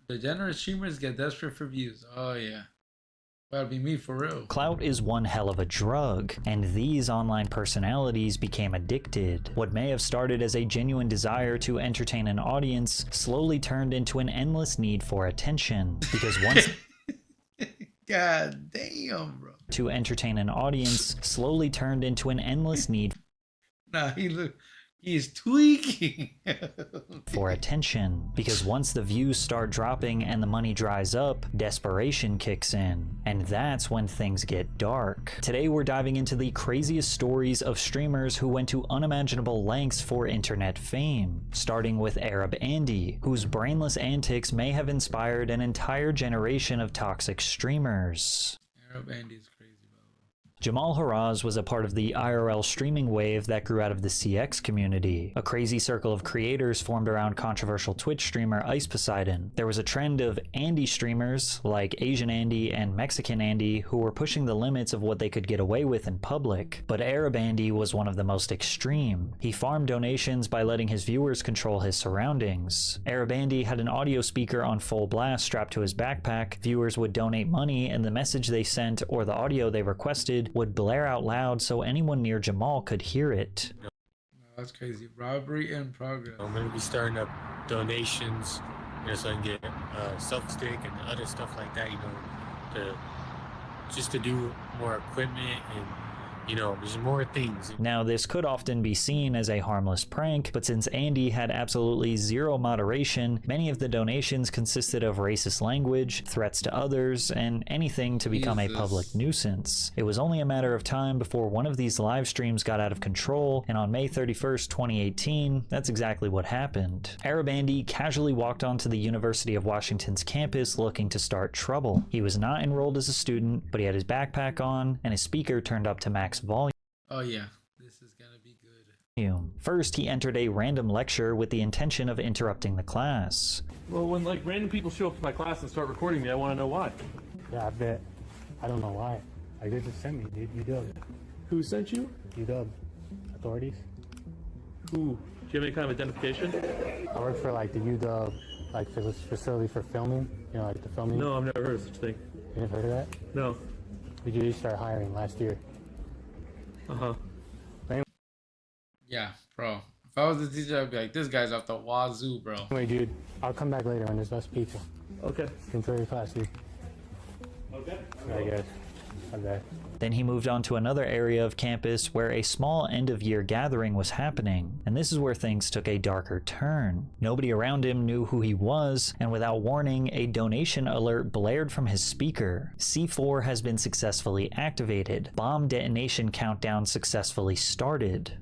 Degenerate streamers get desperate for views. Oh yeah. That'd be me for real. Clout is one hell of a drug, and these online personalities became addicted. What may have started as a genuine desire to entertain an audience slowly turned into an endless need for attention. Because once God damn, bro. to entertain an audience slowly turned into an endless need Nah, he's tweaking. for attention. Because once the views start dropping and the money dries up, desperation kicks in. And that's when things get dark. Today we're diving into the craziest stories of streamers who went to unimaginable lengths for internet fame. Starting with Arab Andy, whose brainless antics may have inspired an entire generation of toxic streamers. Arab Andy's crazy. Jamal Haraz was a part of the IRL streaming wave that grew out of the CX community. A crazy circle of creators formed around controversial Twitch streamer Ice Poseidon. There was a trend of Andy streamers, like Asian Andy and Mexican Andy, who were pushing the limits of what they could get away with in public. But Arab Andy was one of the most extreme. He farmed donations by letting his viewers control his surroundings. Arab Andy had an audio speaker on full blast strapped to his backpack. Viewers would donate money, and the message they sent or the audio they requested would blare out loud so anyone near Jamal could hear it. That's crazy. Robbery in progress. I'm going to be starting up donations, so I can get self-stick and other stuff like that, just to do more equipment and, there's more things. Now, this could often be seen as a harmless prank, but since Andy had absolutely zero moderation, many of the donations consisted of racist language, threats to others, and anything to become a public nuisance. It was only a matter of time before one of these live streams got out of control, and on May 31st, 2018, that's exactly what happened. Arab Andy casually walked onto the University of Washington's campus looking to start trouble. He was not enrolled as a student, but he had his backpack on, and his speaker turned up to max volume. Oh yeah, this is gonna be good. First, he entered a random lecture with the intention of interrupting the class. Well, when random people show up to my class and start recording me, I want to know why. Yeah, I bet. I don't know why. They just sent me, dude. UW. Who sent you? UW. Authorities. Who? Do you have any kind of identification? I work for the UW facility for filming. The filming. No, I've never heard of such a thing. You never heard of that? No. We just started hiring last year. Uh-huh. Yeah, bro. If I was the teacher, I'd be like, this guy's off the wazoo, bro. Anyway, dude, I'll come back later when there's less people. Okay. Enjoy your class, dude. Okay. I guess. Okay. Then he moved on to another area of campus where a small end-of-year gathering was happening, and this is where things took a darker turn. Nobody around him knew who he was, and without warning, a donation alert blared from his speaker. C4 has been successfully activated. Bomb detonation countdown successfully started.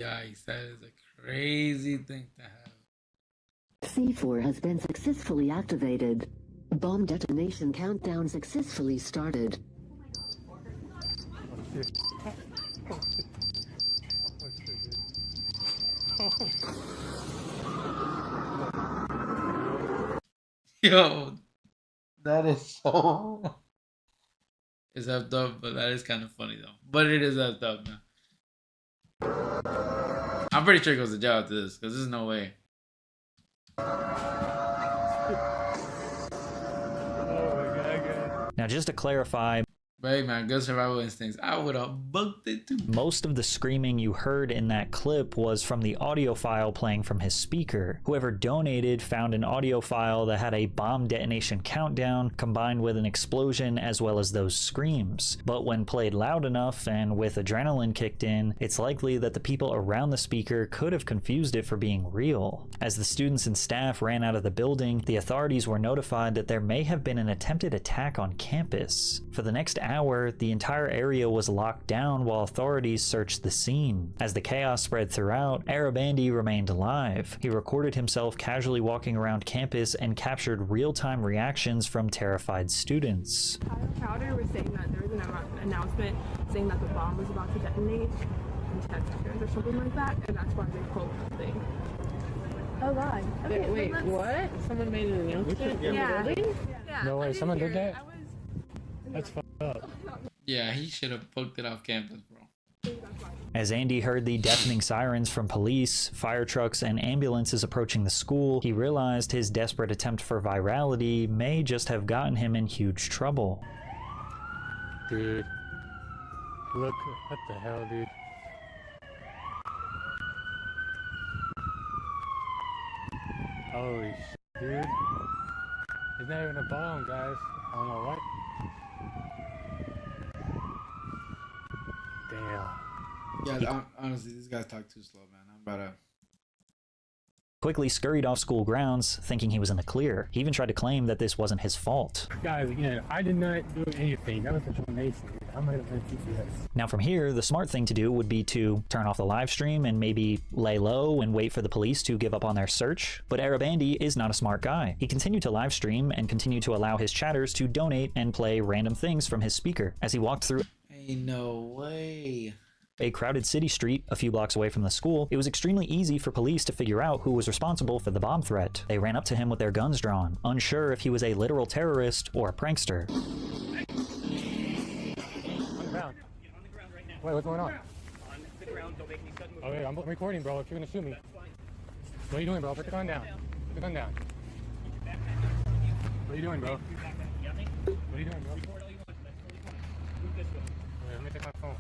Yikes, that is a crazy thing to have. C4 has been successfully activated. Bomb detonation countdown successfully started. Yo, that is so. It's effed up, but that is kind of funny though. But it is effed up now. I'm pretty sure he goes to jail after this, because there's no way. Now, just to clarify, But hey man, good survival instincts. I would have booked it too. most of the screaming you heard in that clip was from the audio file playing from his speaker. Whoever donated found an audio file that had a bomb detonation countdown combined with an explosion as well as those screams. But when played loud enough and with adrenaline kicked in, it's likely that the people around the speaker could have confused it for being real. As the students and staff ran out of the building, the authorities were notified that there may have been an attempted attack on campus. For the next hour, the entire area was locked down while authorities searched the scene. As the chaos spread throughout, Arab Andy remained alive. He recorded himself casually walking around campus and captured real-time reactions from terrified students. Crowder was saying that there was an announcement saying that the bomb was about to detonate in 10 seconds or something like that, and that's why they pulled the thing. Oh god. Okay, wait, what? Someone made an announcement? Yeah. Really? Yeah. No way, someone did that? That's fucked up. Yeah, he should have booked it off campus, bro. As Andy heard the deafening sirens from police, fire trucks, and ambulances approaching the school, he realized his desperate attempt for virality may just have gotten him in huge trouble. Dude. Look, what the hell, dude? Holy shit, dude. It's not even a bomb, guys. I don't know what. Damn. Yeah, honestly, these guys talk too slow, man. I'm about to... Quickly scurried off school grounds, thinking he was in the clear. He even tried to claim that this wasn't his fault. Guys, again, I did not do anything. That was a donation. I might have been TCS. Now from here, the smart thing to do would be to turn off the live stream and maybe lay low and wait for the police to give up on their search. But Arab Andy is not a smart guy. He continued to live stream and continued to allow his chatters to donate and play random things from his speaker. As he walked through Ain't no way. a crowded city street a few blocks away from the school, it was extremely easy for police to figure out who was responsible for the bomb threat. They ran up to him with their guns drawn, unsure if he was a literal terrorist or a prankster. On the ground. Wait, what's going on? On the ground, don't make any sudden movement. Okay, I'm recording, bro. If you're gonna shoot me. What are you doing, bro? Put the gun down. Put the gun down. What are you doing, bro? What are you doing, bro? Wait, let me take my phone.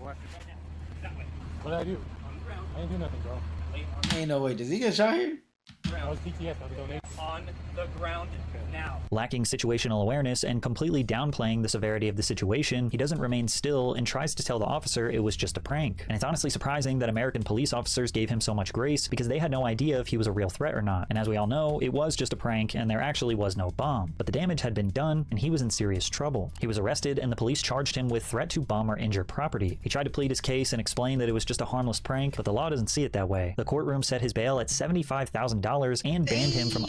What? What did I do? I didn't do nothing, bro. Ain't no way. Does he get shot here? I was PTS. I was donating. On the ground now. Lacking situational awareness and completely downplaying the severity of the situation, he doesn't remain still and tries to tell the officer it was just a prank. And it's honestly surprising that American police officers gave him so much grace because they had no idea if he was a real threat or not. And as we all know, it was just a prank and there actually was no bomb. But the damage had been done and he was in serious trouble. He was arrested and the police charged him with threat to bomb or injure property. He tried to plead his case and explain that it was just a harmless prank, but the law doesn't see it that way. The courtroom set his bail at $75,000 and banned him from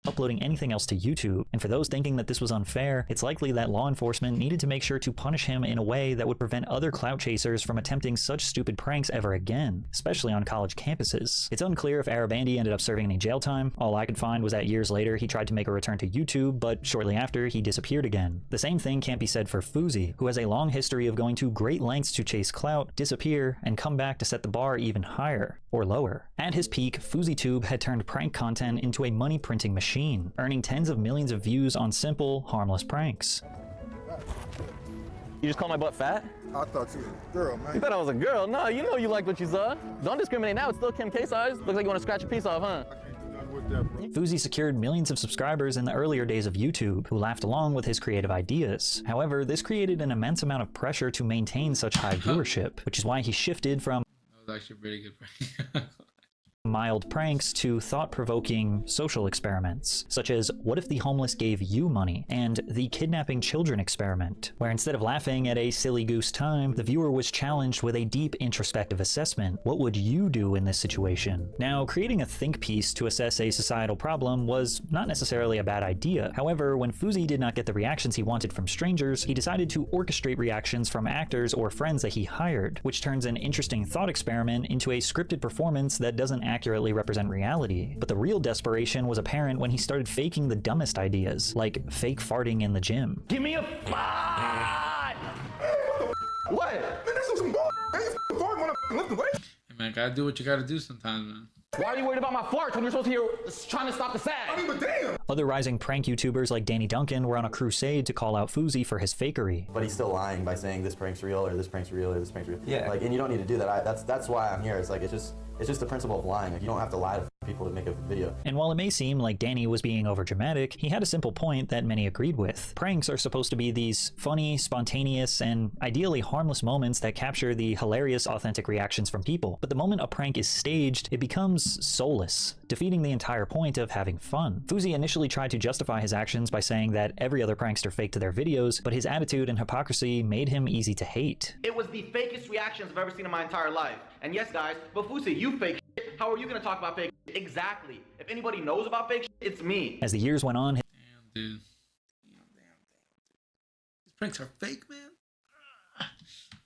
uploading anything else to YouTube. And for those thinking that this was unfair, it's likely that law enforcement needed to make sure to punish him in a way that would prevent other clout chasers from attempting such stupid pranks ever again, especially on college campuses. It's unclear if Arab Andy ended up serving any jail time. All I could find was that years later he tried to make a return to YouTube, but shortly after he disappeared again. The same thing can't be said for Fuzi, who has a long history of going to great lengths to chase clout, disappear, and come back to set the bar even higher, or lower. At his peak, FuziTube had turned prank content into a money printing machine, earning tens of millions of views on simple, harmless pranks. You just call my butt fat? I thought you was a girl, man. You thought I was a girl? No, you know you like what you saw. Don't discriminate now, it's still Kim K size. Looks like you want to scratch a piece off, huh? I can't do nothing with that, bro. Fuzi secured millions of subscribers in the earlier days of YouTube, who laughed along with his creative ideas. However, this created an immense amount of pressure to maintain such high viewership, which is why he shifted from That was actually a pretty good prank. mild pranks to thought-provoking social experiments, such as what if the homeless gave you money, and the kidnapping children experiment, where instead of laughing at a silly goose time, the viewer was challenged with a deep introspective assessment. What would you do in this situation? Now, creating a think piece to assess a societal problem was not necessarily a bad idea. However, when Fuzi did not get the reactions he wanted from strangers, he decided to orchestrate reactions from actors or friends that he hired, which turns an interesting thought experiment into a scripted performance that doesn't accurately represent reality. But the real desperation was apparent when he started faking the dumbest ideas, like fake farting in the gym. Give me a fart! What? Man, that's some bull. Man, you f***ing fart when I lift the weight. Hey, man, gotta do what you gotta do sometimes, man. Why are you worried about my farts when you're supposed to be here trying to stop the I sag? mean, but damn. Other rising prank YouTubers like Danny Duncan were on a crusade to call out Fuzi for his fakery. But he's still lying by saying this prank's real or this prank's real or this prank's real. Yeah. Like, and you don't need to do that. That's why I'm here. It's like it's just the principle of lying. Like, you don't have to lie to people to make a video. And while it may seem like Danny was being overdramatic, he had a simple point that many agreed with. Pranks are supposed to be these funny, spontaneous, and ideally harmless moments that capture the hilarious, authentic reactions from people. But the moment a prank is staged, it becomes soulless, defeating the entire point of having fun. Fuzi initially tried to justify his actions by saying that every other prankster faked their videos, but his attitude and hypocrisy made him easy to hate. It was the fakest reactions I've ever seen in my entire life. And yes, guys, but Fuzi, you fake shit. How are you gonna talk about fake shit? Exactly. If anybody knows about fake shit, it's me. As the years went on, Damn, dude. Damn. These pranks are fake, man.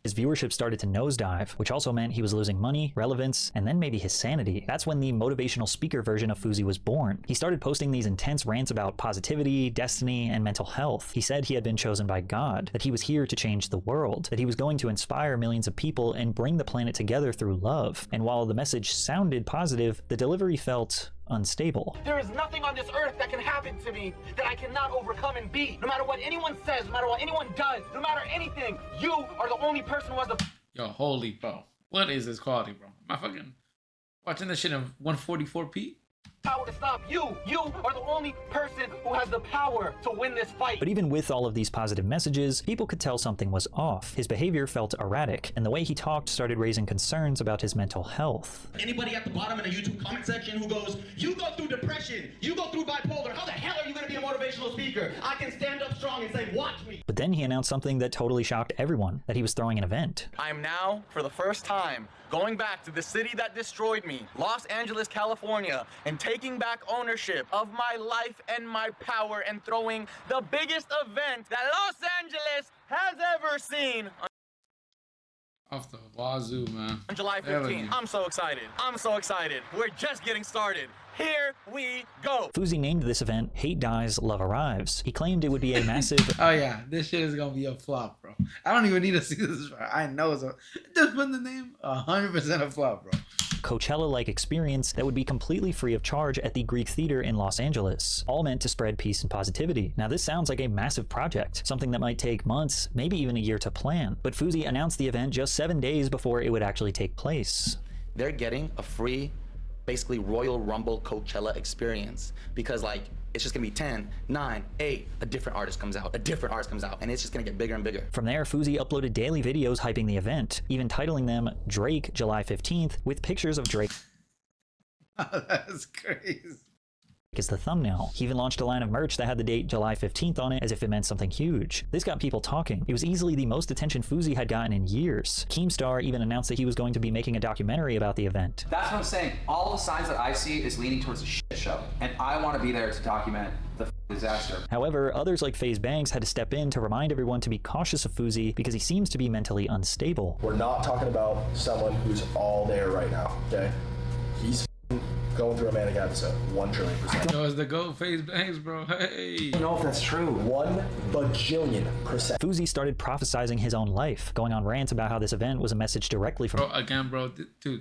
His viewership started to nosedive, which also meant he was losing money, relevance, and then maybe his sanity. That's when the motivational speaker version of Fousey was born. He started posting these intense rants about positivity, destiny, and mental health. He said he had been chosen by God, that he was here to change the world, that he was going to inspire millions of people and bring the planet together through love. And while the message sounded positive, the delivery felt unstable. There is nothing on this earth that can happen to me that I cannot overcome and beat. No matter what anyone says, no matter what anyone does, no matter anything, you are the only person who has the... Yo, holy bro. What is this quality, bro? Am I fucking watching this shit in 144p? power to stop you. You are the only person who has the power to win this fight. But even with all of these positive messages, people could tell something was off. His behavior felt erratic, and the way he talked started raising concerns about his mental health. Anybody at the bottom in the YouTube comment section who goes, you go through depression, you go through bipolar, how the hell are you going to be a motivational speaker? I can stand up strong and say, watch me. But then he announced something that totally shocked everyone, that he was throwing an event. I am now, for the first time, going back to the city that destroyed me, Los Angeles, California, and taking back ownership of my life and my power and throwing the biggest event that Los Angeles has ever seen. Off the wazoo, man. On July 15th. I'm so excited. I'm so excited. We're just getting started. Here we go. Fousey named this event Hate Dies, Love Arrives. He claimed it would be a massive... Oh yeah, this shit is gonna be a flop, bro. I don't even need to see this. I know it's a... Just put the name 100% a flop, bro. Coachella-like experience that would be completely free of charge at the Greek Theater in Los Angeles, all meant to spread peace and positivity. Now this sounds like a massive project, something that might take months, maybe even a year to plan. But Fousey announced the event just 7 days before it would actually take place. They're getting a free, basically Royal Rumble Coachella experience because like it's just gonna be 10, 9, 8, a different artist comes out, and it's just gonna get bigger and bigger. From there, Fousey uploaded daily videos hyping the event, even titling them Drake July 15th with pictures of Drake. That's crazy. As the thumbnail. He even launched a line of merch that had the date July 15th on it as if it meant something huge. This got people talking. It was easily the most attention Fousey had gotten in years. Keemstar even announced that he was going to be making a documentary about the event. That's what I'm saying. All the signs that I see is leaning towards a shit show, and I want to be there to document the disaster. However, others like FaZe Banks had to step in to remind everyone to be cautious of Fousey because he seems to be mentally unstable. We're not talking about someone who's all there right now, okay? He's going through a manic episode, 1,000,000,000%. Yo, it's the GOAT FaZe Banks, bro. Hey. I don't know if that's true. 1,000,000,000%. Fousey started prophesizing his own life, going on rants about how this event was a message directly from... Bro, again, bro, dude. Tell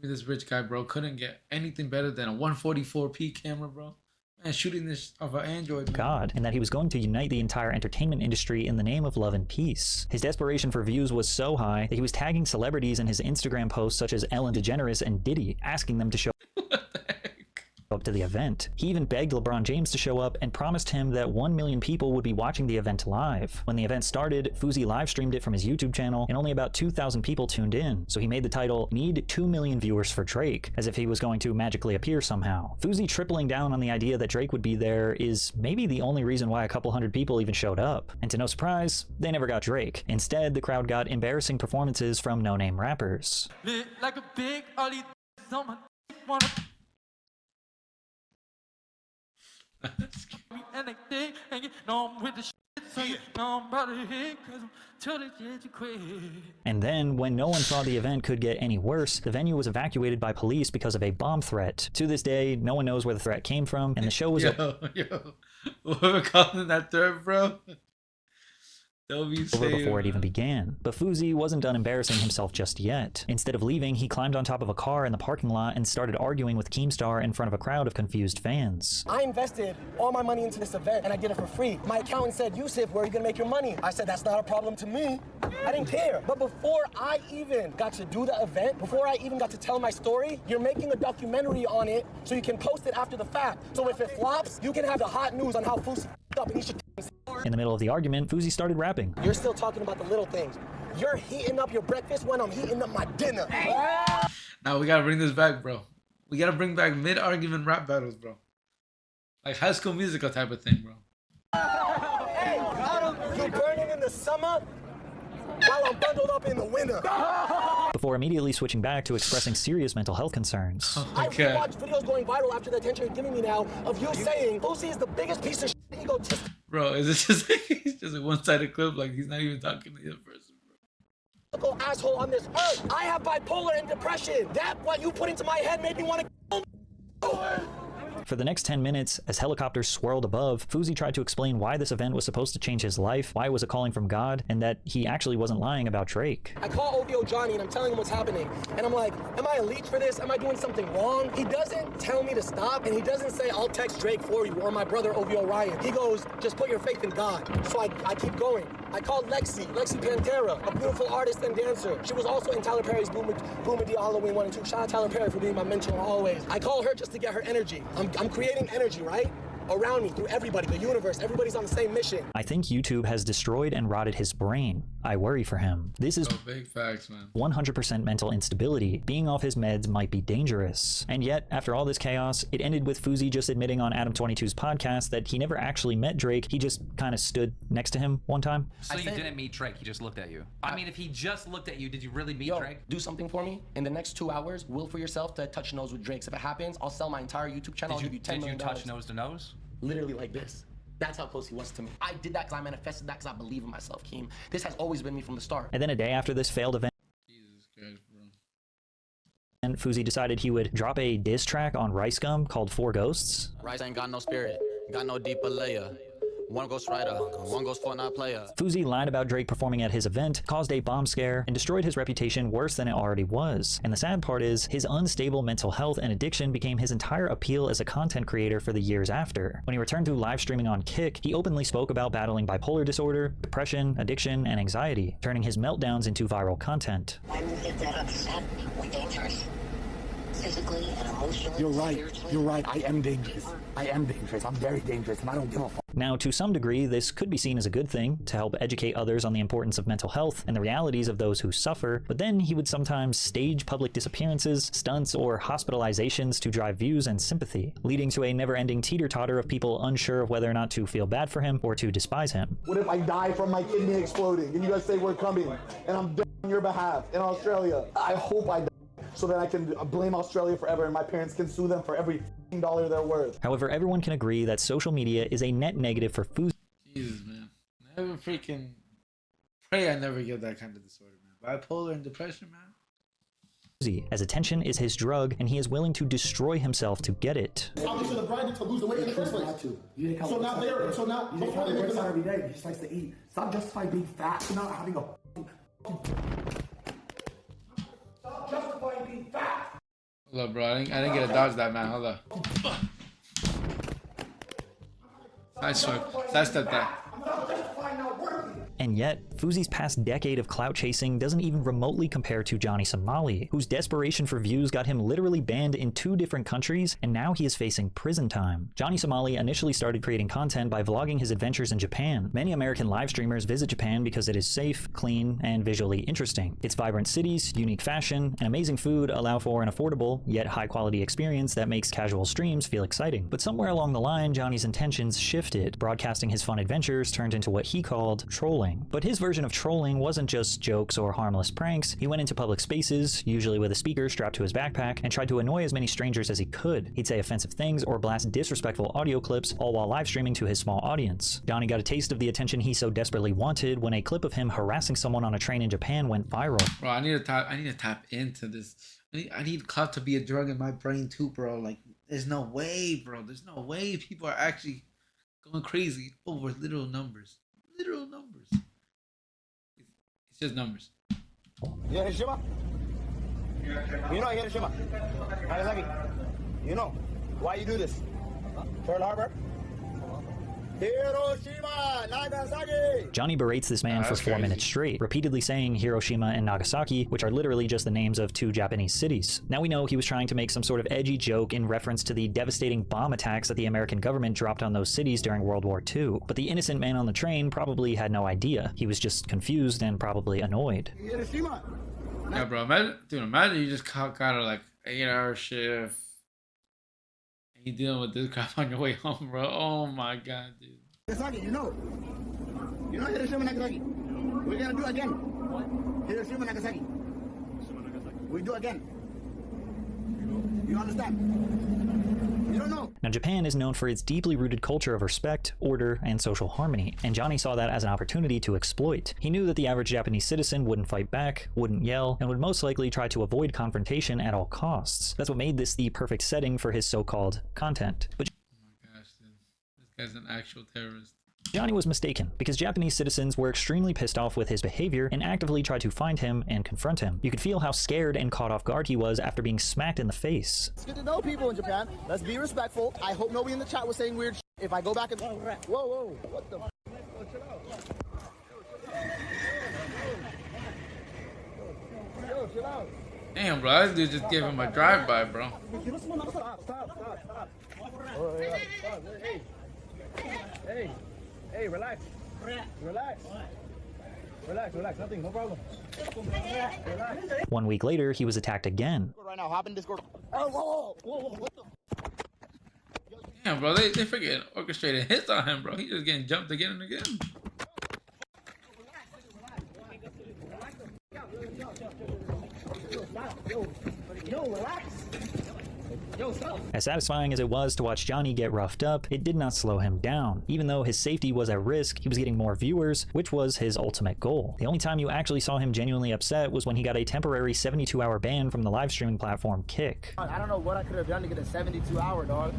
me this rich guy, bro, couldn't get anything better than a 144p camera, bro. Man, shooting this off an Android, man. God, and that he was going to unite the entire entertainment industry in the name of love and peace. His desperation for views was so high that he was tagging celebrities in his Instagram posts such as Ellen DeGeneres and Diddy, asking them to show up to the event. He even begged LeBron James to show up and promised him that 1 million people would be watching the event live. When the event started, Fousey live streamed it from his YouTube channel and only about 2,000 people tuned in, so he made the title Need 2 million viewers for Drake, as if he was going to magically appear somehow. Fousey tripling down on the idea that Drake would be there is maybe the only reason why a couple hundred people even showed up. And to no surprise, they never got Drake. Instead, the crowd got embarrassing performances from no-name rappers. Like a big And then, when no one thought the event could get any worse, the venue was evacuated by police because of a bomb threat. To this day, no one knows where the threat came from, and the show was... Whoever calling that threat, bro. They'll be over before it even began. But Fousey wasn't done embarrassing himself just yet. Instead of leaving, he climbed on top of a car in the parking lot and started arguing with Keemstar in front of a crowd of confused fans. I invested all my money into this event and I did it for free. My accountant said, Yusuf, where are you gonna make your money? I said, that's not a problem to me. I didn't care. But before I even got to do the event, before I even got to tell my story, you're making a documentary on it so you can post it after the fact. So if it flops, you can have the hot news on how Fousey up and he should... In the middle of the argument, Fousey started rapping. You're still talking about the little things. You're heating up your breakfast when I'm heating up my dinner. Now we gotta bring this back, bro. We gotta bring back mid-argument rap battles, bro. Like High School Musical type of thing, bro. Hey, you burning in the summer while I'm bundled up in the winter. Before immediately switching back to expressing serious mental health concerns. I watched videos going viral after the attention you're giving me now of you saying Fousey is the biggest piece of shit He go, Bro, is it just like, it's just a one-sided clip? Like he's not even talking to the other person, bro. typical asshole on this earth. I have bipolar and depression. That what you put into my head made me want to kill me. For the next 10 minutes, as helicopters swirled above, Fuzi tried to explain why this event was supposed to change his life, why it was a calling from God, and that he actually wasn't lying about Drake. I call OVO Johnny and I'm telling him what's happening. And I'm like, am I a leech for this? Am I doing something wrong? He doesn't tell me to stop, and he doesn't say, I'll text Drake for you, or my brother OVO Ryan. He goes, just put your faith in God. So I keep going. I called Lexi Pantera, a beautiful artist and dancer. She was also in Tyler Perry's Boomadi Halloween 1 and 2. Shout out Tyler Perry for being my mentor always. I call her just to get her energy. I'm creating energy, right? Around me, through everybody, the universe, everybody's on the same mission. I think YouTube has destroyed and rotted his brain. I worry for him. This is big facts, man. 100% mental instability. Being off his meds might be dangerous. And yet, after all this chaos, it ended with Fuzi just admitting on Adam 22's podcast that he never actually met Drake. He just kind of stood next to him one time. So you didn't meet Drake, he just looked at you. I mean, if he just looked at you, did you really meet Drake? Do something for me. In the next 2 hours, will for yourself to touch nose with Drake. If it happens, I'll sell my entire YouTube channel. I'll give you $10 million. Did you touch nose to nose? Literally like this. That's how close he was to me. I did that because I manifested that because I believe in myself, Keem. This has always been me from the start. And then a day after this failed event, Jesus Christ, bro. and Fuzi decided he would drop a diss track on Rice Gum called Four Ghosts. Rice ain't got no spirit, got no deeper layer. One ghost writer, one ghost Fortnite player. Fuzi lied about Drake performing at his event, caused a bomb scare, and destroyed his reputation worse than it already was. And the sad part is, his unstable mental health and addiction became his entire appeal as a content creator for the years after. When he returned to live streaming on Kick, he openly spoke about battling bipolar disorder, depression, addiction, and anxiety, turning his meltdowns into viral content. When you get that upset, we're dangerous. Physically and emotionally. You're right. You're right. I am dangerous. I am dangerous. I'm very dangerous, and I don't give a fuck. Now, to some degree, this could be seen as a good thing, to help educate others on the importance of mental health and the realities of those who suffer, but then he would sometimes stage public disappearances, stunts, or hospitalizations to drive views and sympathy, leading to a never-ending teeter-totter of people unsure of whether or not to feel bad for him or to despise him. What if I die from my kidney exploding and you guys say we're coming and I'm dead on your behalf in Australia? I hope I die so that I can blame Australia forever and my parents can sue them for every dollar they're worth. However, everyone can agree that social media is a net negative for Fuzi. Jesus, man. Never freaking pray I never get that kind of disorder, man. Bipolar and depression, man. As attention is his drug, and he is willing to destroy himself to get it. Obviously, the bride to lose the weight in the first place. So now there. So now before they make every day, he just likes to eat. Stop justifying being fat. Stop not having a. Stop justifying being fat. Hold up, bro. I didn't get to dodge that, man. Hold up. Sidestep that. And yet, Fuzi's past decade of clout chasing doesn't even remotely compare to Johnny Somali, whose desperation for views got him literally banned in 2 different countries, and now he is facing prison time. Johnny Somali initially started creating content by vlogging his adventures in Japan. Many American live streamers visit Japan because it is safe, clean, and visually interesting. Its vibrant cities, unique fashion, and amazing food allow for an affordable, yet high-quality experience that makes casual streams feel exciting. But somewhere along the line, Johnny's intentions shifted. Broadcasting his fun adventures turned into what he called trolling. But his version of trolling wasn't just jokes or harmless pranks. He went into public spaces, usually with a speaker strapped to his backpack, and tried to annoy as many strangers as he could. He'd say offensive things or blast disrespectful audio clips, all while live streaming to his small audience. Johnny got a taste of the attention he so desperately wanted when a clip of him harassing someone on a train in Japan went viral. Bro, I need to tap into this. I need clout to be a drug in my brain too, bro. Like, there's no way, bro. There's no way people are actually going crazy over literal numbers. Literal numbers. It's just numbers. Hiroshima? You know Hiroshima? Nagasaki? You know why you do this? Pearl Harbor? Hiroshima, Nagasaki! Johnny berates this man for 4 minutes straight, repeatedly saying Hiroshima and Nagasaki, which are literally just the names of 2 Japanese cities. Now we know he was trying to make some sort of edgy joke in reference to the devastating bomb attacks that the American government dropped on those cities during World War II. But the innocent man on the train probably had no idea. He was just confused and probably annoyed. Hiroshima! Yeah, bro. Imagine you just got a like 8-hour shift. You dealing with this crap on your way home, bro. Oh my god, dude. Nagasaki, you know Hiroshima, Nagasaki. We're gonna do again. What? Hiroshima, Nagasaki. We do again. You understand? Now, Japan is known for its deeply rooted culture of respect, order, and social harmony, and Johnny saw that as an opportunity to exploit. He knew that the average Japanese citizen wouldn't fight back, wouldn't yell, and would most likely try to avoid confrontation at all costs. That's what made this the perfect setting for his so-called content. But Oh my gosh, dude. This guy's an actual terrorist. Johnny was mistaken, because Japanese citizens were extremely pissed off with his behavior and actively tried to find him and confront him. You could feel how scared and caught off guard he was after being smacked in the face. It's good to know people in Japan. Let's be respectful. I hope nobody in the chat was saying weird shit. If I go back and... Whoa, whoa, what the... Yo, chill out. Damn, bro, this dude just gave him a drive-by, bro. Hey, relax. Relax, nothing, no problem. Relax. 1 week later, he was attacked again. Right now, hop in Discord. Oh, whoa, what the... Damn, bro, they freaking orchestrated hits on him, bro. He just getting jumped again and again. Yo, relax. Yo, stop. As satisfying as it was to watch Johnny get roughed up, it did not slow him down. Even though his safety was at risk, he was getting more viewers, which was his ultimate goal. The only time you actually saw him genuinely upset was when he got a temporary 72-hour ban from the live streaming platform Kick. I don't know what I could have done to get a 72-hour, dog.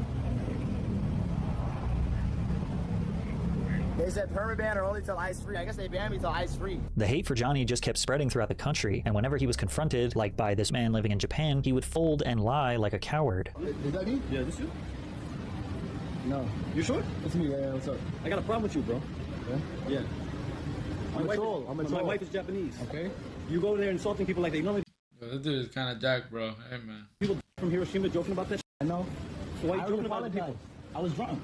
They said permaban or only till ice free. I guess they banned me till ice free. The hate for Johnny just kept spreading throughout the country, and whenever he was confronted, like by this man living in Japan, he would fold and lie like a coward. Is that me? Yeah, this you? No. You sure? It's me, yeah, what's up? I got a problem with you, bro. Yeah? Yeah. My wife is Japanese. Okay. You go there insulting people like they normally... Yo, this dude is kind of jacked, bro. Hey, man. People from Hiroshima joking about that shit. I know. So why are you joking about it? I was drunk.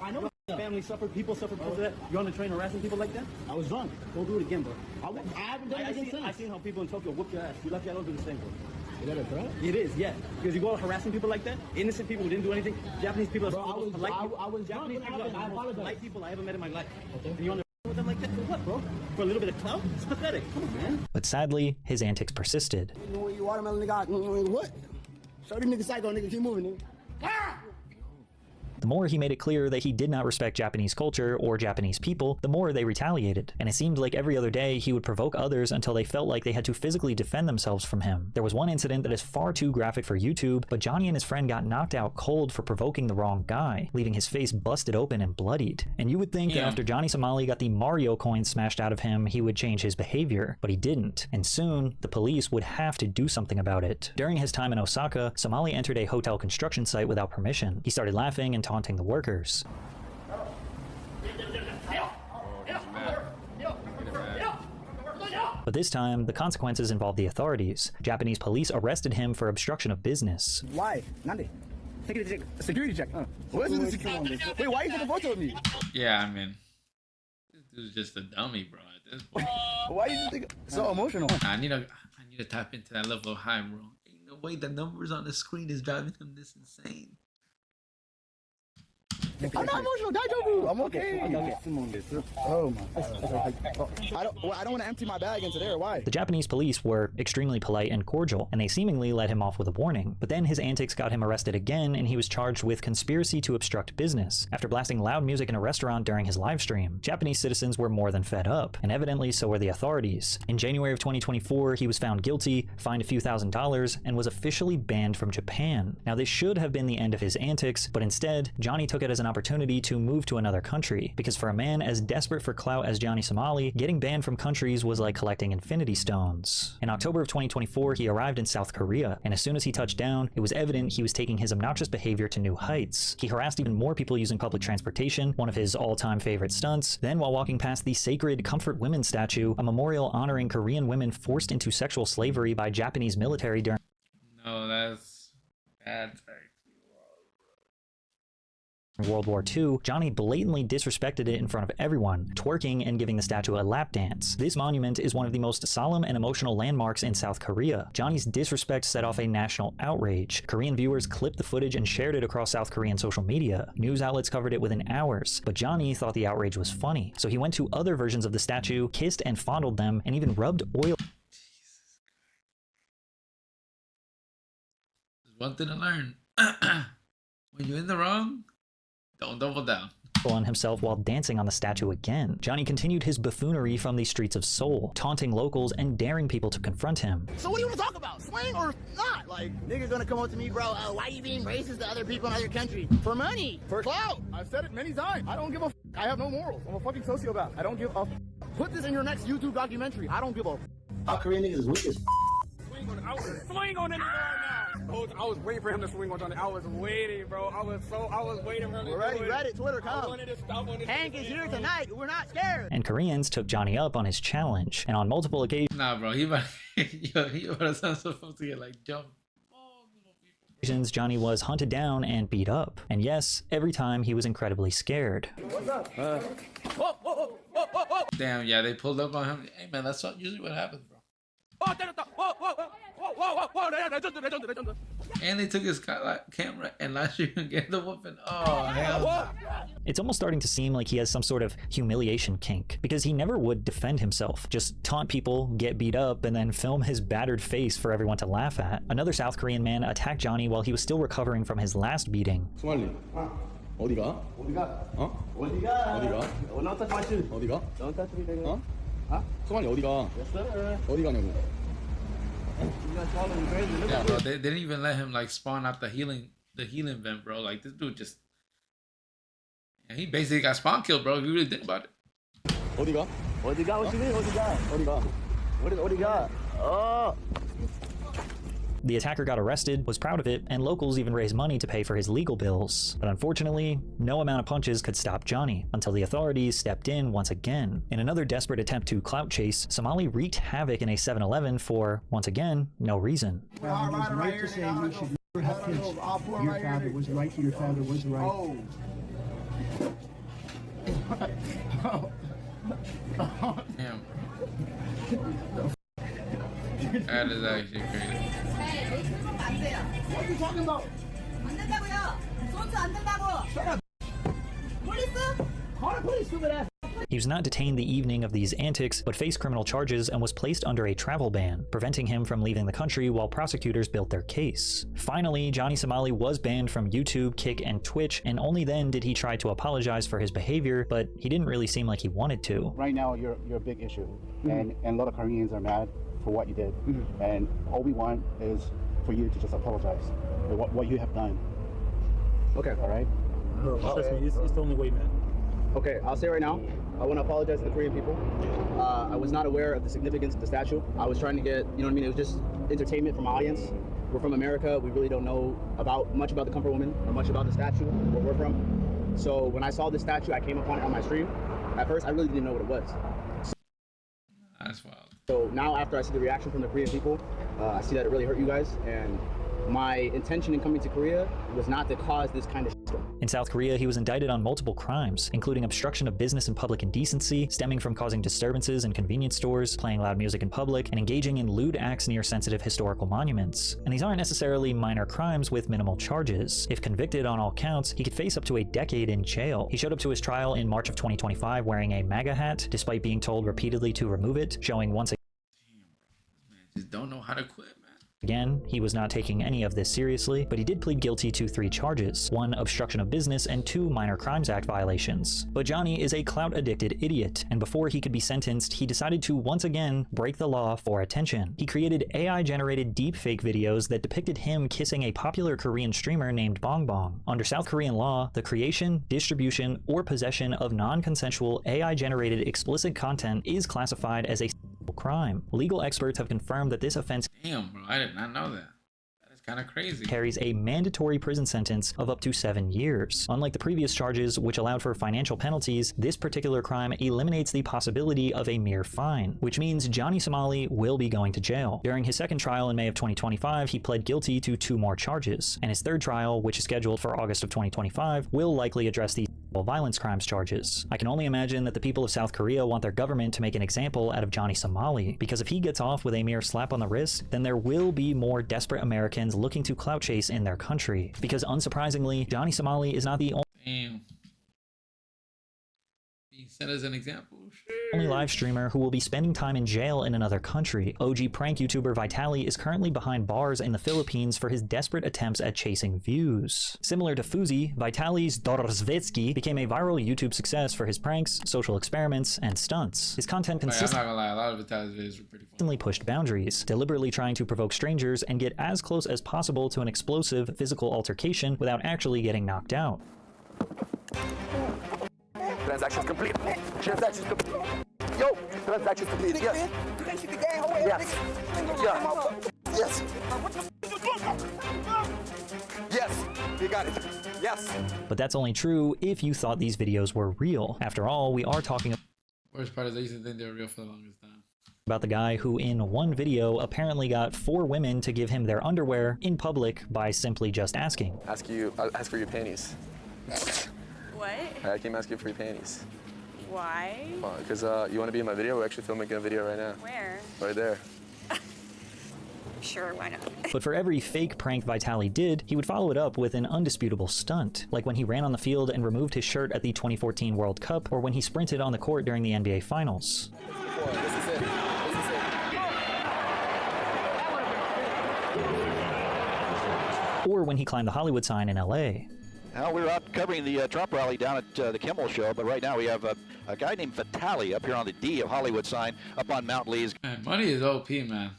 I know. Family suffered, people suffered because of that. You're on the train harassing people like that? I was drunk. Don't do it again, bro. I haven't done it again since. I seen how people in Tokyo whoop your ass. You lucky I don't do the same, bro. Is that a threat? It is, yeah. Because you go out harassing people like that, innocent people who didn't do anything. Japanese people are supposed to like people. I was Japanese people are the most polite people I ever met in my life. Okay. And you're on the with them like that for what, bro? For a little bit of clout? It's pathetic. Come on, man. But sadly, his antics persisted. You know you watermelon nigga. What? Show these niggas psycho, nigga. Keep moving, nigga. Ah! The more he made it clear that he did not respect Japanese culture or Japanese people, the more they retaliated. And it seemed like every other day he would provoke others until they felt like they had to physically defend themselves from him. There was one incident that is far too graphic for YouTube, but Johnny and his friend got knocked out cold for provoking the wrong guy, leaving his face busted open and bloodied. And you would think that after Johnny Somali got the Mario coin smashed out of him, he would change his behavior, but he didn't. And soon, the police would have to do something about it. During his time in Osaka, Somali entered a hotel construction site without permission. He started laughing and taunting the workers. But this time, the consequences involved the authorities. Japanese police arrested him for obstruction of business. Why? Nande? Security check. What is the security? Wait, why are you taking a photo of me? Yeah, I mean, this dude's just a dummy, bro. At this point. Why you just think so emotional? I need to tap into that level of high, bro. Ain't no way the numbers on the screen is driving him this insane. I'm not emotional, Daijoubu. I'm okay. Oh my God. I don't want to empty my bag into there. Why? The Japanese police were extremely polite and cordial, and they seemingly let him off with a warning. But then his antics got him arrested again, and he was charged with conspiracy to obstruct business after blasting loud music in a restaurant during his live stream. Japanese citizens were more than fed up, and evidently so were the authorities. In January of 2024, he was found guilty, fined a few $1,000s, and was officially banned from Japan. Now, this should have been the end of his antics, but instead, Johnny took it as an opportunity to move to another country, because for a man as desperate for clout as Johnny Somali, getting banned from countries was like collecting infinity stones. In October of 2024, he arrived in South Korea, and as soon as he touched down, it was evident he was taking his obnoxious behavior to new heights. He harassed even more people using public transportation, one of his all-time favorite stunts. Then, while walking past the sacred Comfort Women statue, a memorial honoring Korean women forced into sexual slavery by Japanese military during No, that's bad. World War II, Johnny blatantly disrespected it in front of everyone, twerking and giving the statue a lap dance. This monument is one of the most solemn and emotional landmarks in South Korea. Johnny's disrespect set off a national outrage. Korean viewers clipped the footage and shared it across South Korean social media. News outlets covered it within hours, but Johnny thought the outrage was funny. So he went to other versions of the statue, kissed and fondled them, and even rubbed oil. There's one thing to learn. When you're in the wrong, don't double down. On himself while dancing on the statue again. Johnny continued his buffoonery from the streets of Seoul, taunting locals and daring people to confront him. So what do you want to talk about? Swing or not? Like, niggas gonna come up to me, bro, why are you being racist to other people in other countries? For money, for clout. I've said it many times. I don't give a f. I have no morals. I'm a fucking sociopath. I don't give a f. Put this in your next YouTube documentary. I don't give a f. South Korean niggas is weak as f. Swing on it right now. I was waiting for him to swing on Johnny. I was waiting, bro. I was waiting for him to We're ready, Reddit, Twitter, come. Hank is here tonight. We're not scared. And Koreans took Johnny up on his challenge, and on multiple occasions, Nah, bro, he about to sound supposed to get like jumped. Johnny was hunted down and beat up. And yes, every time he was incredibly scared. What's up? Damn, yeah, they pulled up on him. Hey, man, that's usually what happens, bro. And they took his camera and last year and gave the whooping. Oh, hell. It's almost starting to seem like he has some sort of humiliation kink, because he never would defend himself, just taunt people, get beat up, and then film his battered face for everyone to laugh at. Another South Korean man attacked Johnny while he was still recovering from his last beating. 스말리 어디가? 어디가? 어? 어디가? 어디가? Don't touch my shoe. 어디가? Don't touch me, nigga. 어? 스말리 어디가? Yes, sir. 어디 가냐고? You guys follow me crazy. Look Yeah, at bro, this. they didn't even let him like spawn out the healing vent, bro. Like this dude just, yeah, he basically got spawn killed, bro. If you really think about it. 어디가? 어디가? What you mean? 어디가? 어디가? 어디가? Oh. The attacker got arrested, was proud of it, and locals even raised money to pay for his legal bills. But unfortunately, no amount of punches could stop Johnny, until the authorities stepped in once again. In another desperate attempt to clout chase, Somali wreaked havoc in a 7-Eleven for, once again, no reason. It was right to say you should never have kids. Your father was right. Your father was right. Damn. That is actually crazy. What are you talking about? 안 된다고요. 소주 안 된다고. Shut up. police? Call the police, stupid ass. He was not detained the evening of these antics, but faced criminal charges and was placed under a travel ban, preventing him from leaving the country while prosecutors built their case. Finally, Johnny Somali was banned from YouTube, Kick, and Twitch, and only then did he try to apologize for his behavior, but he didn't really seem like he wanted to. Right now, you're a big issue, and a lot of Koreans are mad for what you did, and all we want is for you to just apologize for what you have done. Okay. All right? Trust me, it's the only way, man. Okay, I'll say right now, I want to apologize to the Korean people. I was not aware of the significance of the statue. I was trying to get, you know what I mean, it was just entertainment from my audience. We're from America. We really don't know much about the Comfort Woman or much about the statue, where we're from. So when I saw this statue, I came upon it on my stream. At first, I really didn't know what it was. That's wild. So now after I see the reaction from the Korean people, I see that it really hurt you guys, and my intention in coming to Korea was not to cause this kind of shit. In South Korea, he was indicted on multiple crimes, including obstruction of business and public indecency, stemming from causing disturbances in convenience stores, playing loud music in public, and engaging in lewd acts near sensitive historical monuments. And these aren't necessarily minor crimes with minimal charges. If convicted on all counts, he could face up to a decade in jail. He showed up to his trial in March of 2025 wearing a MAGA hat, despite being told repeatedly to remove it, showing once again Just don't know how to quit, man. Again, he was not taking any of this seriously, but he did plead guilty to 3 charges, 1 obstruction of business and 2 Minor Crimes Act violations. But Johnny is a clout-addicted idiot, and before he could be sentenced, he decided to once again break the law for attention. He created AI-generated deepfake videos that depicted him kissing a popular Korean streamer named Bong Bong. Under South Korean law, the creation, distribution, or possession of non-consensual AI-generated explicit content is classified as a crime. Legal experts have confirmed that this offense Damn, bro, I did not know that. That is kind of crazy. carries a mandatory prison sentence of up to 7 years. Unlike the previous charges, which allowed for financial penalties, this particular crime eliminates the possibility of a mere fine, which means Johnny Somali will be going to jail. During his second trial in May of 2025, he pled guilty to 2 more charges, and his third trial, which is scheduled for August of 2025, will likely address these violence crimes charges. I can only imagine that the people of South Korea want their government to make an example out of Johnny Somali, because if he gets off with a mere slap on the wrist, then there will be more desperate Americans looking to clout chase in their country. Because unsurprisingly, Johnny Somali is not the only Damn. These Set as an example. Only live streamer who will be spending time in jail in another country. OG prank YouTuber Vitaly is currently behind bars in the Philippines for his desperate attempts at chasing views. Similar to Fuzi, Vitaly's Dorozvetsky became a viral YouTube success for his pranks, social experiments, and stunts. His content I'm not consistently gonna lie, a lot of Vitaly's videos were pretty fun. pushed boundaries, deliberately trying to provoke strangers and get as close as possible to an explosive physical altercation without actually getting knocked out. Transactions complete. Transactions complete. Yo, transactions complete. Yes. Yes. Yeah. Yes. Yes. You got it. Yes. But that's only true if you thought these videos were real. After all, we are talking Worst part is I used to think they were real for the longest time. about the guy who in one video apparently got 4 women to give him their underwear in public by simply just asking. Ask for your panties. What? I came asking for your panties. Why? Because you want to be in my video? We're actually filming a video right now. Where? Right there. Sure, why not? But for every fake prank Vitaly did, he would follow it up with an undisputable stunt, like when he ran on the field and removed his shirt at the 2014 World Cup, or when he sprinted on the court during the NBA Finals. This is it. Or when he climbed the Hollywood sign in LA. Now, we're out covering the Trump rally down at the Kimmel Show, but right now we have a guy named Vitaly up here on the D of Hollywood sign up on Mount Lee's. Man, money is OP, man.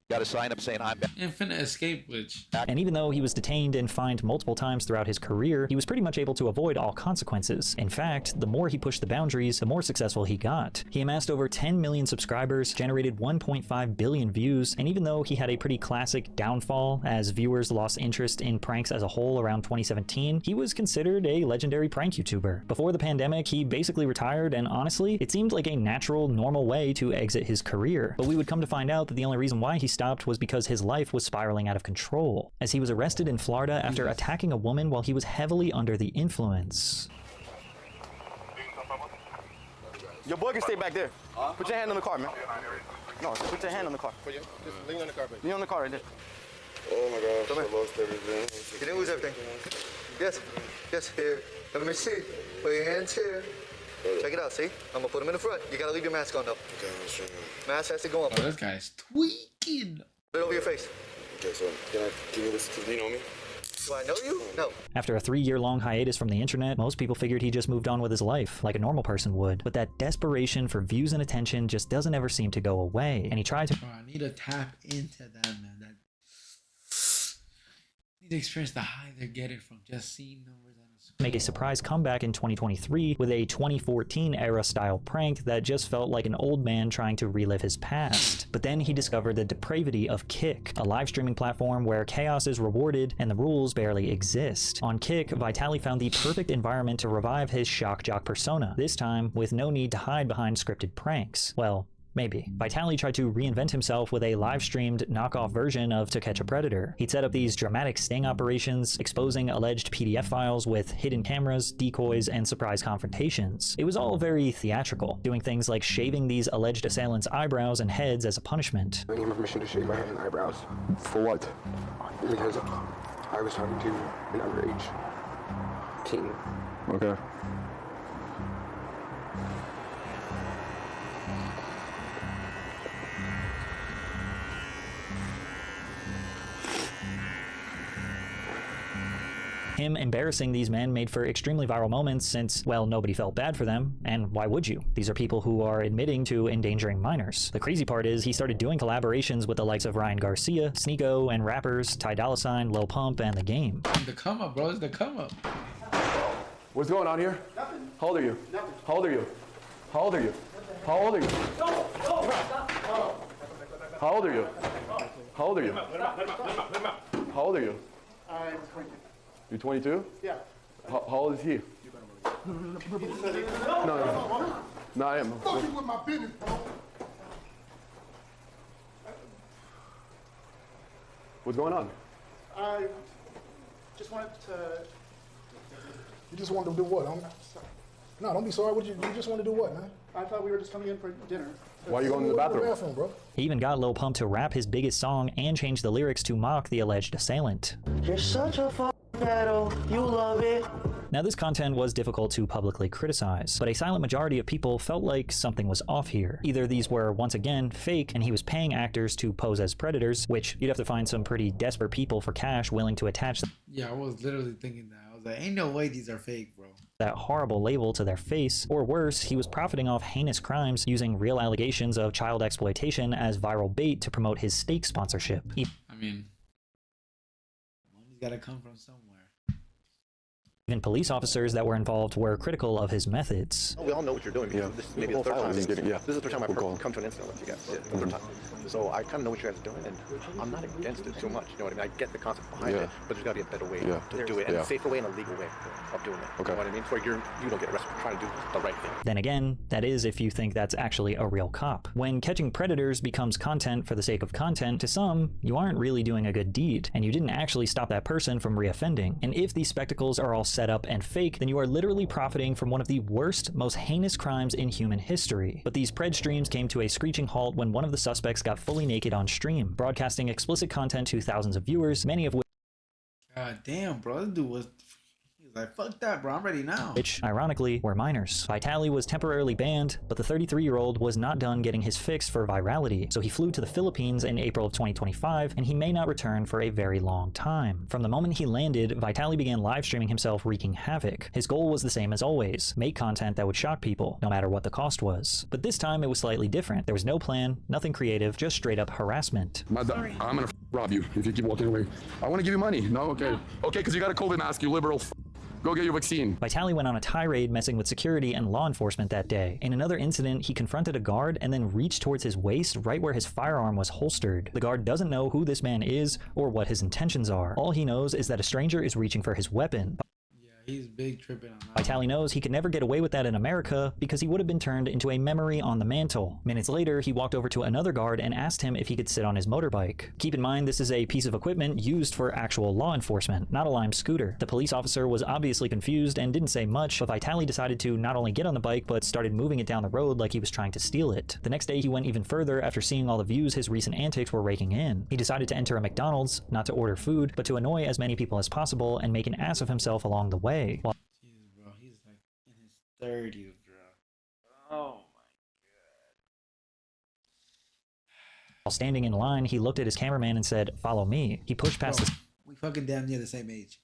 Got a sign up saying, I'm back. Infinite escape glitch. And even though he was detained and fined multiple times throughout his career, he was pretty much able to avoid all consequences. In fact, the more he pushed the boundaries, the more successful he got. He amassed over 10 million subscribers, generated 1.5 billion views, and even though he had a pretty classic downfall as viewers lost interest in pranks as a whole around 2017, he was considered a legendary prank YouTuber. Before the pandemic, he basically retired, and honestly, it seemed like a natural, normal way to exit his career. But we would come to find out that the only reason why he stopped was because his life was spiraling out of control, as he was arrested in Florida after attacking a woman while he was heavily under the influence. Your boy can stay back there. Put your hand on the car, man. No, put your hand on the car. Just lean on the car, baby. Lean on the car right there. Oh my gosh, I lost everything. You didn't lose everything. Yes, yes, here. Let me see. Put your hands here. Check it out, see? I'm gonna put them in the front. You gotta leave your mask on though. Okay, Mask has to go up. Oh, this guy's tweaking. Put it over your face. Okay, so can you listen to me? Do you know me? Do I know you? No. After a 3-year-long hiatus from the internet, most people figured he just moved on with his life, like a normal person would. But that desperation for views and attention just doesn't ever seem to go away, and he tried to— I need to tap into that, man. That I need to experience the high they're getting from just seeing numbers on a screen. make a surprise comeback in 2023 with a 2014 era style prank that just felt like an old man trying to relive his past. But then he discovered the depravity of Kick, a live streaming platform where chaos is rewarded and the rules barely exist. On Kick, Vitaly found the perfect environment to revive his shock jock persona, this time with no need to hide behind scripted pranks. Well, maybe. Vitaly tried to reinvent himself with a live-streamed knockoff version of To Catch a Predator. He'd set up these dramatic sting operations, exposing alleged PDF files with hidden cameras, decoys, and surprise confrontations. It was all very theatrical, doing things like shaving these alleged assailants' eyebrows and heads as a punishment. I need permission to shave my head and eyebrows. For what? Because I was talking to an underage teen. Okay. Him embarrassing these men made for extremely viral moments since, well, nobody felt bad for them, and why would you? These are people who are admitting to endangering minors. The crazy part is he started doing collaborations with the likes of Ryan Garcia, Sneeko, and rappers Ty Dolla $ign, Lil Pump, and The Game. The come up, bro. It's the come up. What's going on here? Nothing. How old are you? Nothing. How old are you? How old are you? How old are you? How old are you? How old are you? How old are you? I'm 20. You're 22? Yeah. How old is he? No, I am. Fucking with my business, bro. What's going on? I just wanted to. You just wanted to do what? No, don't be sorry. You just want to do what, man? I thought we were just coming in for dinner. Why are you going to the bathroom? Bro? He even got Lil Pump to rap his biggest song and change the lyrics to mock the alleged assailant. You're such a Pero you love it. Now, this content was difficult to publicly criticize, but a silent majority of people felt like something was off here. Either these were, once again, fake, and he was paying actors to pose as predators, which you'd have to find some pretty desperate people for cash willing to attach Yeah, I was literally thinking that. I was like, ain't no way these are fake, bro. that horrible label to their face, or worse, he was profiting off heinous crimes using real allegations of child exploitation as viral bait to promote his steak sponsorship. I mean, money's gotta come from somewhere. Even police officers that were involved were critical of his methods. We all know what you're doing. Yeah. This is maybe the third time. This is the third time I've Cool. come to an incident with you guys. Yeah, the third time. So I kind of know what you guys are doing, and I'm not against it too much. You know what I mean? I get the concept behind it, but there's got to be a better way to do it, and a safer way and a legal way of doing it. You know what I mean? Where you don't get arrested for trying to do the right thing. Then again, that is if you think that's actually a real cop. When catching predators becomes content for the sake of content, to some, you aren't really doing a good deed, and you didn't actually stop that person from reoffending. And if these spectacles are all set up and fake, then you are literally profiting from one of the worst, most heinous crimes in human history. But these pred streams came to a screeching halt when one of the suspects got fully naked on stream, broadcasting explicit content to thousands of viewers, many of which God damn, bro. This dude was like, fuck that, bro. I'm ready now. which, ironically, were minors. Vitali was temporarily banned, but the 33-year-old was not done getting his fix for virality, so he flew to the Philippines in April of 2025, and he may not return for a very long time. From the moment he landed, Vitali began live streaming himself wreaking havoc. His goal was the same as always, make content that would shock people, no matter what the cost was. But this time it was slightly different. There was no plan, nothing creative, just straight up harassment. I'm gonna rob you if you keep walking away. I want to give you money. No, okay. Okay, because you got a COVID mask, you liberal. Go get your vaccine. Vitali went on a tirade messing with security and law enforcement that day. In another incident, he confronted a guard and then reached towards his waist right where his firearm was holstered. The guard doesn't know who this man is or what his intentions are. All he knows is that a stranger is reaching for his weapon. He's big tripping on that. Vitali knows he could never get away with that in America because he would have been turned into a memory on the mantle. Minutes later, he walked over to another guard and asked him if he could sit on his motorbike. Keep in mind, this is a piece of equipment used for actual law enforcement, not a Lime scooter. The police officer was obviously confused and didn't say much, but Vitali decided to not only get on the bike, but started moving it down the road like he was trying to steal it. The next day, he went even further after seeing all the views his recent antics were raking in. He decided to enter a McDonald's, not to order food, but to annoy as many people as possible and make an ass of himself along the way. While 30s, bro. Oh my While standing in line, he looked at his cameraman and said, "Follow me." He pushed past the We fucking damn near the same age.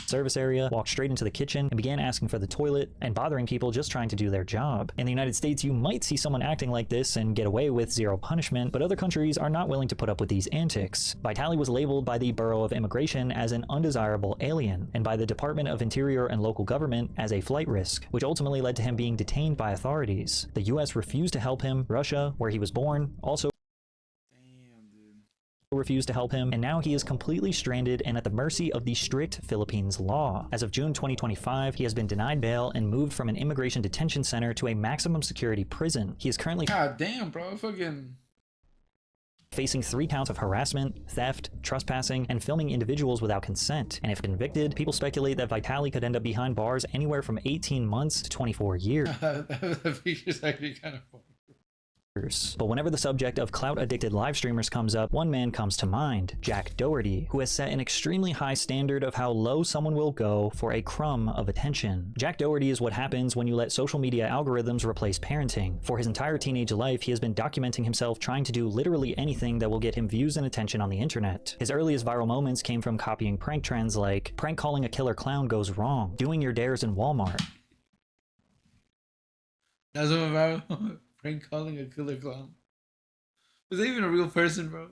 service area, walked straight into the kitchen, and began asking for the toilet and bothering people just trying to do their job. In the United States, you might see someone acting like this and get away with zero punishment, but other countries are not willing to put up with these antics. Vitali was labeled by the Bureau of Immigration as an undesirable alien, and by the Department of Interior and local government as a flight risk, which ultimately led to him being detained by authorities. The US refused to help him. Russia, where he was born, also refused to help him, and now he is completely stranded and at the mercy of the strict Philippines law. As of June 2025, he has been denied bail and moved from an immigration detention center to a maximum security prison. He is currently God damn, bro. Fucking facing 3 counts of harassment, theft, trespassing, and filming individuals without consent. And if convicted, people speculate that Vitali could end up behind bars anywhere from 18 months to 24 years. The feature's actually kind of funny. But whenever the subject of clout-addicted live streamers comes up, one man comes to mind, Jack Doherty, who has set an extremely high standard of how low someone will go for a crumb of attention. Jack Doherty is what happens when you let social media algorithms replace parenting. For his entire teenage life, he has been documenting himself trying to do literally anything that will get him views and attention on the internet. His earliest viral moments came from copying prank trends like prank calling a killer clown goes wrong, doing your dares in Walmart. That's what viral. Prank calling a killer clown. Was that even a real person, bro?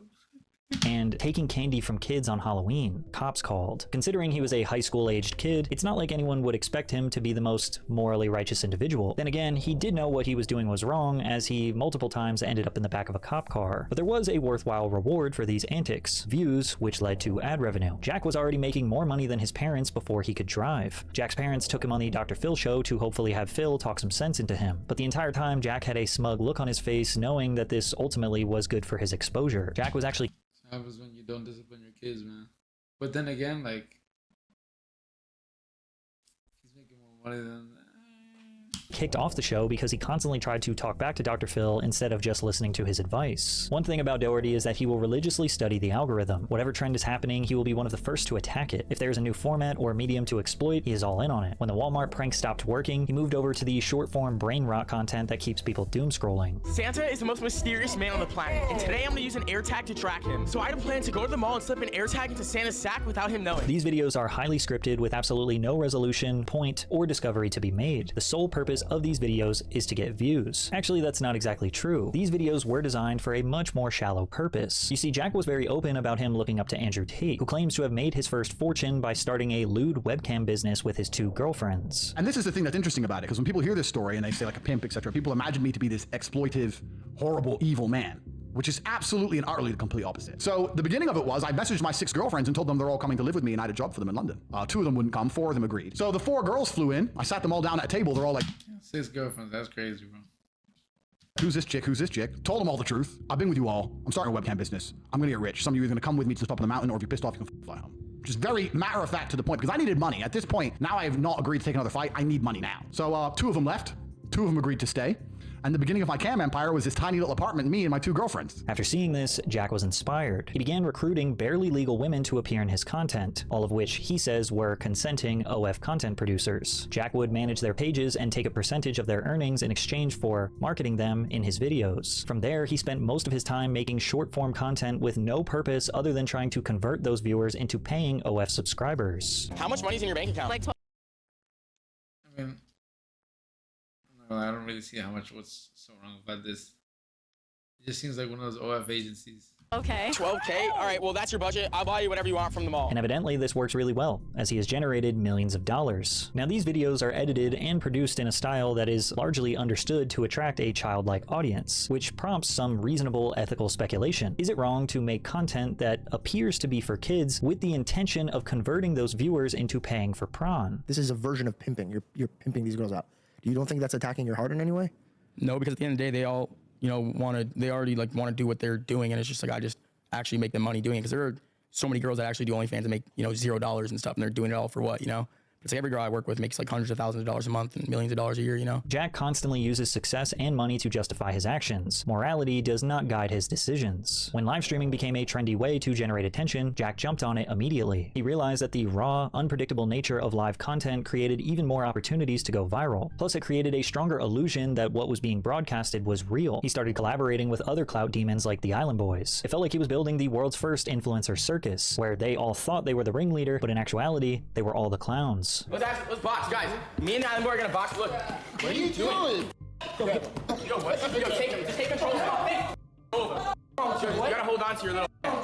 And taking candy from kids on Halloween, cops called. Considering he was a high school-aged kid, it's not like anyone would expect him to be the most morally righteous individual. Then again, he did know what he was doing was wrong, as he multiple times ended up in the back of a cop car. But there was a worthwhile reward for these antics, views, which led to ad revenue. Jack was already making more money than his parents before he could drive. Jack's parents took him on the Dr. Phil show to hopefully have Phil talk some sense into him. But the entire time, Jack had a smug look on his face, knowing that this ultimately was good for his exposure. Jack was actually happens when you don't discipline your kids, man. But then again, like, he's making more money than kicked off the show because he constantly tried to talk back to Dr. Phil instead of just listening to his advice. One thing about Doherty is that he will religiously study the algorithm. Whatever trend is happening, he will be one of the first to attack it. If there's a new format or medium to exploit, he is all in on it. When the Walmart prank stopped working, he moved over to the short-form brain rot content that keeps people doom scrolling. Santa is the most mysterious man on the planet, and today I'm gonna use an AirTag to track him. So I had a plan to go to the mall and slip an AirTag into Santa's sack without him knowing. These videos are highly scripted with absolutely no resolution, point, or discovery to be made. The sole purpose of these videos is to get views. Actually, that's not exactly true. These videos were designed for a much more shallow purpose. You see, Jack was very open about him looking up to Andrew Tate, who claims to have made his first fortune by starting a lewd webcam business with his 2 girlfriends. And this is the thing that's interesting about it, because when people hear this story and they say like a pimp, etc., people imagine me to be this exploitive, horrible, evil man, which is absolutely and utterly the complete opposite. So the beginning of it was I messaged my 6 girlfriends and told them they're all coming to live with me, and I had a job for them in London. 2 of them wouldn't come, 4 of them agreed. So the 4 girls flew in, I sat them all down at a table, they're all like, 6 girlfriends, that's crazy, bro. who's this chick, who's this chick? Told them all the truth. I've been with you all. I'm starting a webcam business. I'm gonna get rich. Some of you are gonna come with me to the top of the mountain, or if you're pissed off, you can fly home. Just very matter of fact to the point, because I needed money. At this point, now I have not agreed to take another fight. I need money now. So 2 of them left. 2 of them agreed to stay. And the beginning of my cam empire was this tiny little apartment, me and my 2 girlfriends. After seeing this, Jack was inspired. He began recruiting barely legal women to appear in his content, all of which he says were consenting OF content producers. Jack would manage their pages and take a percentage of their earnings in exchange for marketing them in his videos. From there, he spent most of his time making short-form content with no purpose other than trying to convert those viewers into paying OF subscribers. How much money's in your bank account? Like 12. I mean, I don't really see how much what's so wrong about this. It just seems like one of those OF agencies. Okay. 12K? All right, well, that's your budget. I'll buy you whatever you want from the mall. And evidently this works really well, as he has generated millions of dollars. Now these videos are edited and produced in a style that is largely understood to attract a childlike audience, which prompts some reasonable ethical speculation. Is it wrong to make content that appears to be for kids with the intention of converting those viewers into paying for prawn? This is a version of pimping. You're pimping these girls out. You don't think that's attacking your heart in any way? No, because at the end of the day, they all, you know, they already like want to do what they're doing, and it's just like I just actually make them money doing it, because there are so many girls that actually do OnlyFans and make, you know, $0 and stuff, and they're doing it all for what, you know? It's like every girl I work with makes like hundreds of thousands of dollars a month and millions of dollars a year, you know? Jack constantly uses success and money to justify his actions. Morality does not guide his decisions. When live streaming became a trendy way to generate attention, Jack jumped on it immediately. He realized that the raw, unpredictable nature of live content created even more opportunities to go viral. Plus, it created a stronger illusion that what was being broadcasted was real. He started collaborating with other clout demons like the Island Boys. It felt like he was building the world's first influencer circus, where they all thought they were the ringleader, but in actuality, they were all the clowns. Let's box, guys. Me and the Island Boy are gonna box. Look, what are you doing? Yo, what? Yo, take control of the thing. Over. You gotta hold on to your little. Bro,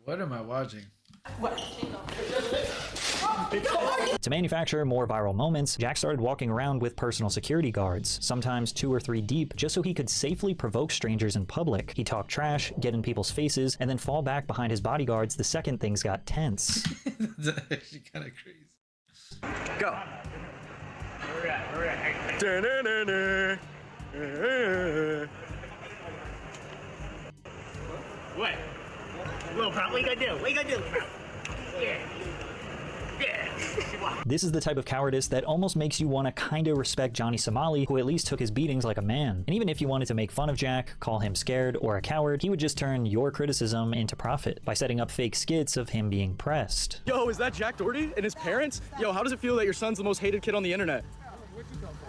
what am I watching? To manufacture more viral moments, Jack started walking around with personal security guards, sometimes 2 or 3 deep, just so he could safely provoke strangers in public. He'd talk trash, get in people's faces, and then fall back behind his bodyguards the second things got tense. That's actually kind of crazy. Go. What? Little bro, what you gonna do? What you gonna do? Yeah. This is the type of cowardice that almost makes you want to kinda respect Johnny Somali, who at least took his beatings like a man. And even if you wanted to make fun of Jack, call him scared or a coward, he would just turn your criticism into profit by setting up fake skits of him being pressed. Yo, is that Jack Doherty and his parents? Yo, how does it feel that your son's the most hated kid on the internet?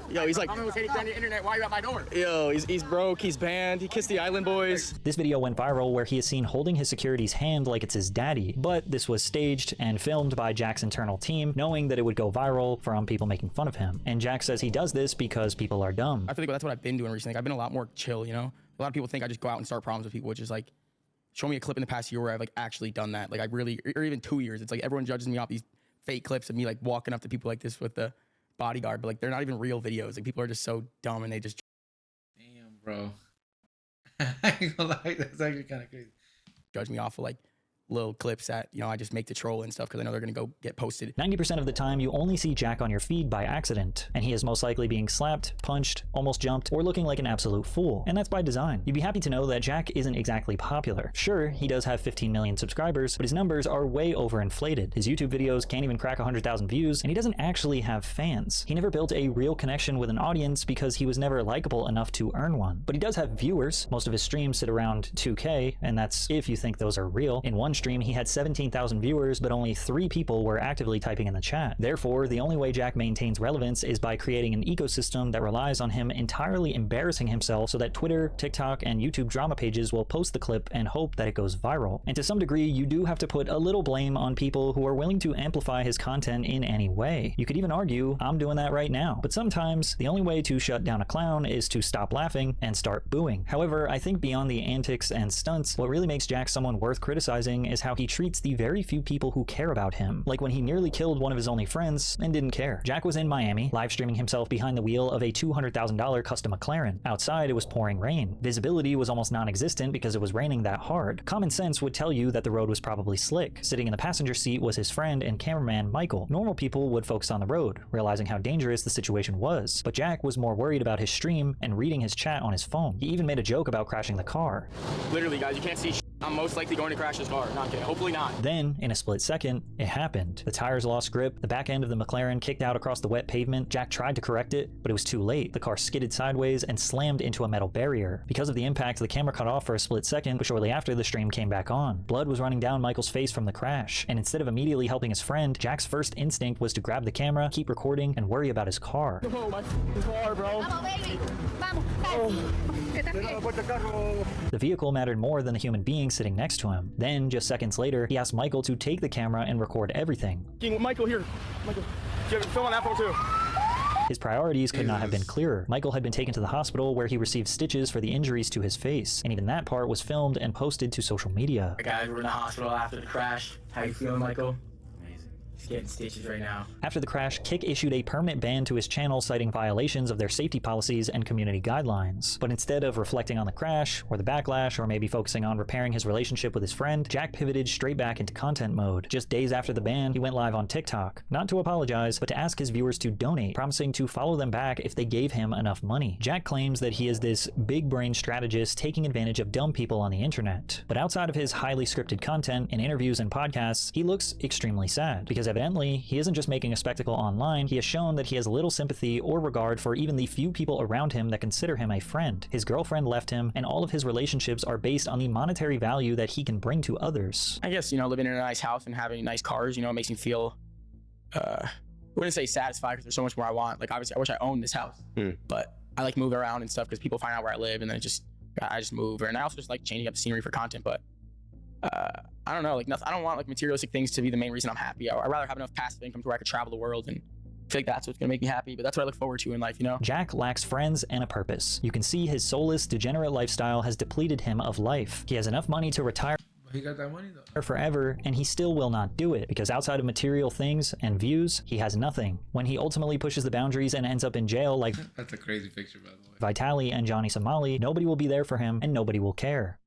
Yo, he's like, I'm the most hated kid on the internet. Why are you at my door? Yo, he's broke, he's banned, he kissed the Island Boys. This video went viral where he is seen holding his security's hand like it's his daddy, but this was staged and filmed by Jack's internal team, knowing that it would go viral from people making fun of him. And Jack says he does this because people are dumb. I feel like that's what I've been doing recently. Like, I've been a lot more chill, you know? A lot of people think I just go out and start problems with people, which is like, show me a clip in the past year where I've like actually done that. Like I really, or even 2 years. It's like everyone judges me off these fake clips of me like walking up to people like this with the bodyguard, but like they're not even real videos. Like people are just so dumb and they just. Damn, bro. I ain't gonna lie, that's actually kind of crazy. Judge me off of like little clips that, you know, I just make to troll and stuff because I know they're going to go get posted. 90% of the time, you only see Jack on your feed by accident, and he is most likely being slapped, punched, almost jumped, or looking like an absolute fool. And that's by design. You'd be happy to know that Jack isn't exactly popular. Sure, he does have 15 million subscribers, but his numbers are way overinflated. His YouTube videos can't even crack 100,000 views, and he doesn't actually have fans. He never built a real connection with an audience because he was never likable enough to earn one. But he does have viewers. Most of his streams sit around 2K, and that's if you think those are real. In one stream, he had 17,000 viewers, but only 3 people were actively typing in the chat. Therefore, the only way Jack maintains relevance is by creating an ecosystem that relies on him entirely embarrassing himself so that Twitter, TikTok, and YouTube drama pages will post the clip and hope that it goes viral. And to some degree, you do have to put a little blame on people who are willing to amplify his content in any way. You could even argue, I'm doing that right now. But sometimes, the only way to shut down a clown is to stop laughing and start booing. However, I think beyond the antics and stunts, what really makes Jack someone worth criticizing is how he treats the very few people who care about him. Like when he nearly killed one of his only friends and didn't care. Jack was in Miami, live streaming himself behind the wheel of a $200,000 custom McLaren. Outside, it was pouring rain. Visibility was almost non-existent because it was raining that hard. Common sense would tell you that the road was probably slick. Sitting in the passenger seat was his friend and cameraman Michael. Normal people would focus on the road, realizing how dangerous the situation was. But Jack was more worried about his stream and reading his chat on his phone. He even made a joke about crashing the car. Literally, guys, you can't see I'm most likely going to crash this car. Not kidding. Hopefully not. Then, in a split second, it happened. The tires lost grip, the back end of the McLaren kicked out across the wet pavement. Jack tried to correct it, but it was too late. The car skidded sideways and slammed into a metal barrier. Because of the impact, the camera cut off for a split second, but shortly after, the stream came back on. Blood was running down Michael's face from the crash, and instead of immediately helping his friend, Jack's first instinct was to grab the camera, keep recording, and worry about his car. Oh, my car, bro. The vehicle mattered more than the human being sitting next to him. Then, just seconds later, he asked Michael to take the camera and record everything. Michael, here. Michael, film on that phone too. His priorities could not have been clearer. Michael had been taken to the hospital where he received stitches for the injuries to his face, and even that part was filmed and posted to social media. Guys, we're in the hospital after the crash. How you feeling, Michael? He's getting stitches right now. After the crash, Kick issued a permanent ban to his channel citing violations of their safety policies and community guidelines. But instead of reflecting on the crash, or the backlash, or maybe focusing on repairing his relationship with his friend, Jack pivoted straight back into content mode. Just days after the ban, he went live on TikTok, not to apologize, but to ask his viewers to donate, promising to follow them back if they gave him enough money. Jack claims that he is this big brain strategist taking advantage of dumb people on the internet. But outside of his highly scripted content in interviews and podcasts, he looks extremely sad, because evidently, he isn't just making a spectacle online, he has shown that he has little sympathy or regard for even the few people around him that consider him a friend. His girlfriend left him, and all of his relationships are based on the monetary value that he can bring to others. I guess, you know, living in a nice house and having nice cars, you know, it makes me feel, I wouldn't say satisfied because there's so much more I want. Like, obviously, I wish I owned this house, but I like moving around and stuff because people find out where I live and then I just move. And I also just like changing up the scenery for content, but I don't know, like nothing. I don't want like materialistic things to be the main reason I'm happy. I'd rather have enough passive income to where I could travel the world, and I feel like that's what's gonna make me happy. But that's what I look forward to in life, you know? Jack lacks friends and a purpose. You can see his soulless, degenerate lifestyle has depleted him of life. He has enough money to retire He got that money though. forever, and he still will not do it because outside of material things and views, he has nothing. When he ultimately pushes the boundaries and ends up in jail like That's a crazy picture, by the way. Vitali and Johnny Somali, nobody will be there for him and nobody will care.